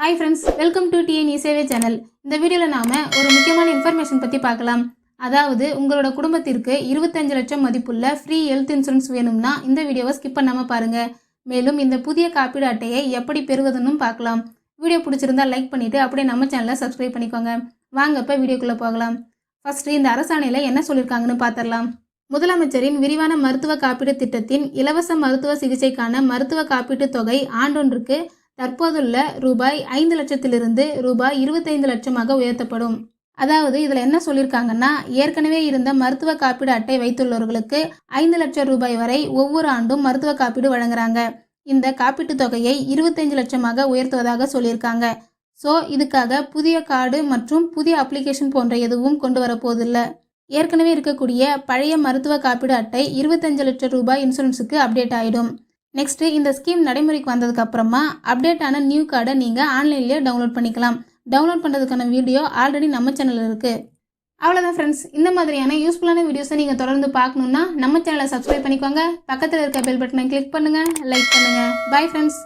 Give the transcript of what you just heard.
Hi friends, welcome to TN e-Sevai channel. இந்த வீடியோவில் நாம் ஒரு முக்கியமான இன்ஃபர்மேஷன் பற்றி பார்க்கலாம். அதாவது உங்களோட குடும்பத்திற்கு 25 லட்சம் மதிப்புள்ள ஃப்ரீ ஹெல்த் இன்சூரன்ஸ் வேணும்னா இந்த வீடியோவை ஸ்கிப் பண்ணாமல் பாருங்கள். மேலும் இந்த புதிய காப்பீடு அட்டையை எப்படி பெறுவதுன்னு பார்க்கலாம். வீடியோ பிடிச்சிருந்தா லைக் பண்ணிவிட்டு அப்படியே நம்ம சேனலை சப்ஸ்கிரைப் பண்ணிக்கோங்க. வாங்க இப்போ வீடியோக்குள்ளே போகலாம். ஃபஸ்ட்டு இந்த அரசாணையில் என்ன சொல்லியிருக்காங்கன்னு பார்த்துடலாம். முதலமைச்சரின் விரிவான மருத்துவ காப்பீடு திட்டத்தின் இலவச மருத்துவ சிகிச்சைக்கான மருத்துவ காப்பீட்டு தொகை ஆண்டொன்றுக்கு தற்போதுள்ள ரூபாய் 5 லட்சத்திலிருந்து ரூபாய் 25 லட்சமாக உயர்த்தப்படும். அதாவது இதில் என்ன சொல்லியிருக்காங்கன்னா, ஏற்கனவே இருந்த மருத்துவ காப்பீடு அட்டை வைத்துள்ளவர்களுக்கு 5 லட்சம் ரூபாய் வரை ஒவ்வொரு ஆண்டும் மருத்துவ காப்பீடு வழங்குறாங்க. இந்த காப்பீட்டு தொகையை 25 லட்சமாக உயர்த்துவதாக சொல்லியிருக்காங்க. ஸோ இதுக்காக புதிய கார்டு மற்றும் புதிய அப்ளிகேஷன் போன்ற எதுவும் கொண்டு வரப்போதில்லை. ஏற்கனவே இருக்கக்கூடிய பழைய மருத்துவ காப்பீடு அட்டை 25 லட்சம் ரூபாய் இன்சூரன்ஸுக்கு அப்டேட் ஆகிடும். நெக்ஸ்ட்டு இந்த ஸ்கீம் நடைமுறைக்கு வந்ததுக்கு அப்புறமா அப்டேட் ஆன நியூ கார்டை நீங்கள் ஆன்லைன்லேயே டவுன்லோட் பண்ணிக்கலாம். டவுன்லோட் பண்ணுறதுக்கான வீடியோ ஆல்ரெடி நம்ம சேனலில் இருக்குது. அவ்வளோதான் ஃப்ரெண்ட்ஸ். இந்த மாதிரியான யூஸ்ஃபுல்லான வீடியோஸை நீங்கள் தொடர்ந்து பார்க்கணுன்னா நம்ம சேனலை சப்ஸ்கிரைப் பண்ணிக்கோங்க. பக்கத்தில் இருக்க பெல் பட்டனை கிளிக் பண்ணுங்கள், லைக் பண்ணுங்கள். Bye friends.